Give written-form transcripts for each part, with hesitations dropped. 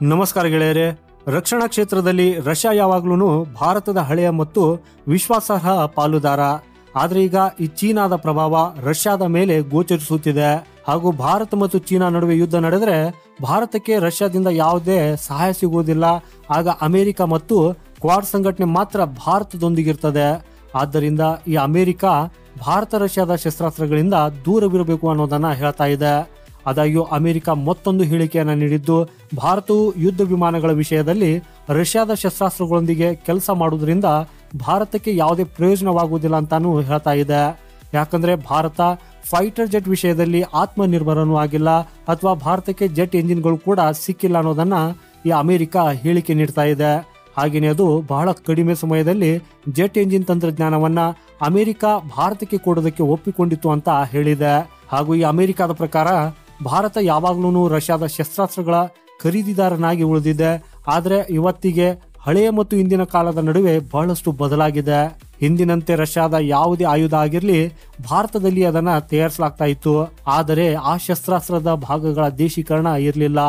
ನಮಸ್ಕಾರ ಗೆಳೆಯರೇ. ರಕ್ಷಣಾ ಕ್ಷೇತ್ರದಲ್ಲಿ ರಷ್ಯಾ ಯಾವಾಗ್ಲೂ ಭಾರತದ ಹಳೆಯ ಮತ್ತು ವಿಶ್ವಾಸಾರ್ಹ ಪಾಲುದಾರ. ಆದ್ರೆ ಈಗ ಈ ಚೀನಾದ ಪ್ರಭಾವ ರಷ್ಯಾದ ಮೇಲೆ ಗೋಚರಿಸುತ್ತಿದೆ. ಹಾಗೂ ಭಾರತ ಮತ್ತು ಚೀನಾ ನಡುವೆ ಯುದ್ಧ ನಡೆದರೆ ಭಾರತಕ್ಕೆ ರಷ್ಯಾದಿಂದ ಯಾವುದೇ ಸಹಾಯ ಸಿಗುವುದಿಲ್ಲ. ಆಗ ಅಮೆರಿಕ ಮತ್ತು ಕ್ವಾಡ್ ಸಂಘಟನೆ ಮಾತ್ರ ಭಾರತದೊಂದಿಗಿರ್ತದೆ. ಆದ್ದರಿಂದ ಈ ಅಮೆರಿಕ ಭಾರತ ರಷ್ಯಾದ ಶಸ್ತ್ರಾಸ್ತ್ರಗಳಿಂದ ದೂರವಿರಬೇಕು ಅನ್ನೋದನ್ನ ಹೇಳ್ತಾ ಇದೆ. ಆದಾಗ್ಯೂ ಅಮೆರಿಕ ಮತ್ತೊಂದು ಹೇಳಿಕೆಯನ್ನು ನೀಡಿದ್ದು, ಭಾರತವು ಯುದ್ಧ ವಿಮಾನಗಳ ವಿಷಯದಲ್ಲಿ ರಷ್ಯಾದ ಶಸ್ತ್ರಾಸ್ತ್ರಗಳೊಂದಿಗೆ ಕೆಲಸ ಮಾಡುವುದರಿಂದ ಭಾರತಕ್ಕೆ ಯಾವುದೇ ಪ್ರಯೋಜನವಾಗುವುದಿಲ್ಲ ಅಂತಾನೂ ಹೇಳ್ತಾ ಇದೆ. ಯಾಕಂದ್ರೆ ಭಾರತ ಫೈಟರ್ ಜೆಟ್ ವಿಷಯದಲ್ಲಿ ಆತ್ಮನಿರ್ಭರನೂ ಆಗಿಲ್ಲ ಅಥವಾ ಭಾರತಕ್ಕೆ ಜೆಟ್ ಎಂಜಿನ್ಗಳು ಕೂಡ ಸಿಕ್ಕಿಲ್ಲ ಅನ್ನೋದನ್ನ ಈ ಅಮೆರಿಕ ಹೇಳಿಕೆ ನೀಡ್ತಾ ಇದೆ. ಹಾಗೆಯೇ ಅದು ಬಹಳ ಕಡಿಮೆ ಸಮಯದಲ್ಲಿ ಜೆಟ್ ಎಂಜಿನ್ ತಂತ್ರಜ್ಞಾನವನ್ನ ಅಮೆರಿಕ ಭಾರತಕ್ಕೆ ಕೊಡೋದಕ್ಕೆ ಒಪ್ಪಿಕೊಂಡಿತ್ತು ಅಂತ ಹೇಳಿದೆ. ಹಾಗೂ ಈ ಅಮೆರಿಕದ ಪ್ರಕಾರ ಭಾರತ ಯಾವಾಗ್ಲೂ ರಷ್ಯಾದ ಶಸ್ತ್ರಾಸ್ತ್ರಗಳ ಖರೀದಿದಾರನಾಗಿ ಉಳಿದಿದೆ. ಆದ್ರೆ ಇವತ್ತಿಗೆ ಹಳೆಯ ಮತ್ತು ಇಂದಿನ ಕಾಲದ ನಡುವೆ ಬಹಳಷ್ಟು ಬದಲಾಗಿದೆ. ಹಿಂದಿನಂತೆ ರಷ್ಯಾದ ಯಾವುದೇ ಆಯುಧ ಆಗಿರ್ಲಿ ಭಾರತದಲ್ಲಿ ಅದನ್ನ ತಯಾರಿಸಲಾಗ್ತಾ ಇತ್ತು. ಆದರೆ ಆ ಶಸ್ತ್ರಾಸ್ತ್ರದ ಭಾಗಗಳ ದೇಶೀಕರಣ ಇರಲಿಲ್ಲ.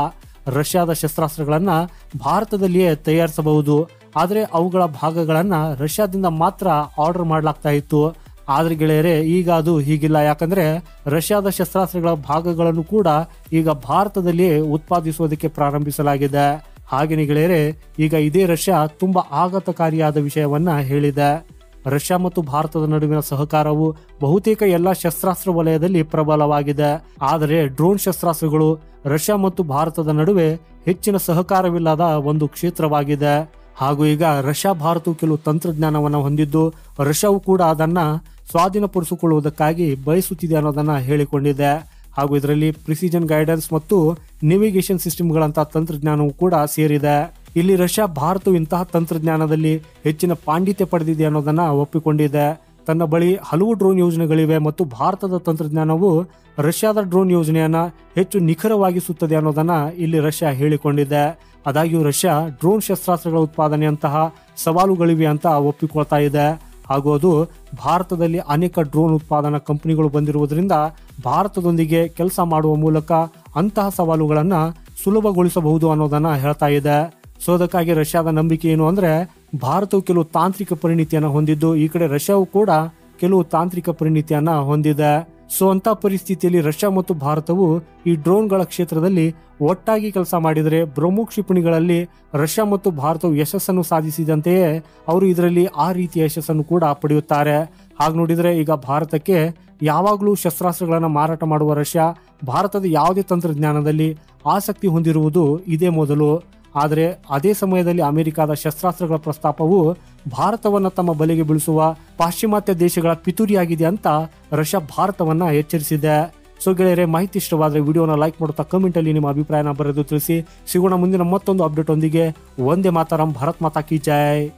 ರಷ್ಯಾದ ಶಸ್ತ್ರಾಸ್ತ್ರಗಳನ್ನ ಭಾರತದಲ್ಲಿಯೇ ತಯಾರಿಸಬಹುದು, ಆದ್ರೆ ಅವುಗಳ ಭಾಗಗಳನ್ನ ರಷ್ಯಾದಿಂದ ಮಾತ್ರ ಆರ್ಡರ್ ಮಾಡ್ಲಾಗ್ತಾ ಇತ್ತು. ಆದ್ರೆ ಗೆಳೆಯರೇ, ಈಗ ಅದು ಹೀಗಿಲ್ಲ. ಯಾಕಂದ್ರೆ ರಷ್ಯಾದ ಶಸ್ತ್ರಾಸ್ತ್ರಗಳ ಭಾಗಗಳನ್ನು ಕೂಡ ಈಗ ಭಾರತದಲ್ಲಿಯೇ ಉತ್ಪಾದಿಸುವುದಕ್ಕೆ ಪ್ರಾರಂಭಿಸಲಾಗಿದೆ. ಹಾಗೆಯೇ ಗೆಳೆಯರೇ, ಈಗ ಇದೇ ರಷ್ಯಾ ತುಂಬಾ ಆಘಾತಕಾರಿಯಾದ ವಿಷಯವನ್ನ ಹೇಳಿದೆ. ರಷ್ಯಾ ಮತ್ತು ಭಾರತದ ನಡುವಿನ ಸಹಕಾರವು ಬಹುತೇಕ ಎಲ್ಲ ಶಸ್ತ್ರಾಸ್ತ್ರ ವಲಯದಲ್ಲಿ ಪ್ರಬಲವಾಗಿದೆ. ಆದರೆ ಡ್ರೋನ್ ಶಸ್ತ್ರಾಸ್ತ್ರಗಳು ರಷ್ಯಾ ಮತ್ತು ಭಾರತದ ನಡುವೆ ಹೆಚ್ಚಿನ ಸಹಕಾರವಿಲ್ಲದ ಒಂದು ಕ್ಷೇತ್ರವಾಗಿದೆ. ಹಾಗೂ ಈಗ ರಷ್ಯಾ ಭಾರತವು ಕೆಲವು ತಂತ್ರಜ್ಞಾನವನ್ನು ಹೊಂದಿದ್ದು ರಷ್ಯಾವು ಕೂಡ ಅದನ್ನ ಸ್ವಾಧೀನಪಡಿಸಿಕೊಳ್ಳುವುದಕ್ಕಾಗಿ ಬಯಸುತ್ತಿದೆ ಅನ್ನೋದನ್ನ ಹೇಳಿಕೊಂಡಿದೆ. ಹಾಗೂ ಇದರಲ್ಲಿ ಪ್ರಿಸಿಷನ್ ಗೈಡೆನ್ಸ್ ಮತ್ತು ನೇವಿಗೇಷನ್ ಸಿಸ್ಟಮ್ಗಳಂತಹ ತಂತ್ರಜ್ಞಾನವೂ ಕೂಡ ಸೇರಿದೆ. ಇಲ್ಲಿ ರಷ್ಯಾ ಭಾರತವು ಇಂತಹ ತಂತ್ರಜ್ಞಾನದಲ್ಲಿ ಹೆಚ್ಚಿನ ಪಾಂಡಿತ್ಯ ಪಡೆದಿದೆ ಅನ್ನೋದನ್ನ ಒಪ್ಪಿಕೊಂಡಿದೆ. ತನ್ನ ಬಳಿ ಹಲವು ಡ್ರೋನ್ ಯೋಜನೆಗಳಿವೆ ಮತ್ತು ಭಾರತದ ತಂತ್ರಜ್ಞಾನವು ರಷ್ಯಾದ ಡ್ರೋನ್ ಯೋಜನೆಯನ್ನ ಹೆಚ್ಚು ನಿಖರವಾಗಿಸುತ್ತದೆ ಅನ್ನೋದನ್ನ ಇಲ್ಲಿ ರಷ್ಯಾ ಹೇಳಿಕೊಂಡಿದೆ. ಆದಾಗ್ಯೂ ರಷ್ಯಾ ಡ್ರೋನ್ ಶಸ್ತ್ರಾಸ್ತ್ರಗಳ ಉತ್ಪಾದನೆಯಂತಹ ಸವಾಲುಗಳಿವೆ ಅಂತ ಒಪ್ಪಿಕೊಳ್ತಾ ಇದೆ. ಹಾಗೂ ಅದು ಭಾರತದಲ್ಲಿ ಅನೇಕ ಡ್ರೋನ್ ಉತ್ಪಾದನಾ ಕಂಪನಿಗಳು ಬಂದಿರುವುದರಿಂದ ಭಾರತದೊಂದಿಗೆ ಕೆಲಸ ಮಾಡುವ ಮೂಲಕ ಅಂತಹ ಸವಾಲುಗಳನ್ನ ಸುಲಭಗೊಳಿಸಬಹುದು ಅನ್ನೋದನ್ನ ಹೇಳ್ತಾ ಇದೆ. ಸೊ ಅದಕ್ಕಾಗಿ ರಷ್ಯಾದ ನಂಬಿಕೆ ಏನು ಅಂದ್ರೆ, ಭಾರತವು ಕೆಲವು ತಾಂತ್ರಿಕ ಪರಿಣಿತಿಯನ್ನ ಹೊಂದಿದ್ದು ಈ ಕಡೆ ರಷ್ಯಾವು ಕೂಡ ಕೆಲವು ತಾಂತ್ರಿಕ ಪರಿಣಿತಿಯನ್ನ ಹೊಂದಿದೆ. ಸೊ ಅಂತ ಪರಿಸ್ಥಿತಿಯಲ್ಲಿ ರಷ್ಯಾ ಮತ್ತು ಭಾರತವು ಈ ಡ್ರೋನ್ಗಳ ಕ್ಷೇತ್ರದಲ್ಲಿ ಒಟ್ಟಾಗಿ ಕೆಲಸ ಮಾಡಿದರೆ ಬ್ರಹ್ಮೋಸ್ ಕ್ಷಿಪಣಿಗಳಲ್ಲಿ ರಷ್ಯಾ ಮತ್ತು ಭಾರತವು ಯಶಸ್ಸನ್ನು ಸಾಧಿಸಿದಂತೆಯೇ ಅವರು ಇದರಲ್ಲಿ ಆ ರೀತಿಯ ಯಶಸ್ಸನ್ನು ಕೂಡ ಪಡೆಯುತ್ತಾರೆ. ಹಾಗೆ ನೋಡಿದ್ರೆ ಈಗ ಭಾರತಕ್ಕೆ ಯಾವಾಗಲೂ ಶಸ್ತ್ರಾಸ್ತ್ರಗಳನ್ನು ಮಾರಾಟ ಮಾಡುವ ರಷ್ಯಾ ಭಾರತದ ಯಾವುದೇ ತಂತ್ರಜ್ಞಾನದಲ್ಲಿ ಆಸಕ್ತಿ ಹೊಂದಿರುವುದು ಇದೇ ಮೊದಲು. ಆದರೆ ಅದೇ ಸಮಯದಲ್ಲಿ ಅಮೆರಿಕದ ಶಸ್ತ್ರಾಸ್ತ್ರಗಳ ಪ್ರಸ್ತಾಪವು ಭಾರತವನ್ನ ತಮ್ಮ ಬಲೆಗೆ ಬೀಳಿಸುವ ಪಾಶ್ಚಿಮಾತ್ಯ ದೇಶಗಳ ಪಿತೂರಿಯಾಗಿದೆ ಅಂತ ರಷ್ಯಾ ಭಾರತವನ್ನ ಎಚ್ಚರಿಸಿದೆ. ಸೊ ಗೆಳೆಯರೆ, ಮಾಹಿತಿ ಇಷ್ಟವಾದ್ರೆ ವಿಡಿಯೋನ ಲೈಕ್ ಮಾಡುತ್ತಾ ಕಮೆಂಟ್ ಅಲ್ಲಿ ನಿಮ್ಮ ಅಭಿಪ್ರಾಯನ ಬರೆದು ತಿಳಿಸಿ. ಸಿಗೋಣ ಮುಂದಿನ ಮತ್ತೊಂದು ಅಪ್ಡೇಟ್ ಒಂದಿಗೆ. ವಂದೇ ಮಾತರಂ. ಭಾರತ್ ಮಾತಾ ಕಿ ಜೈ.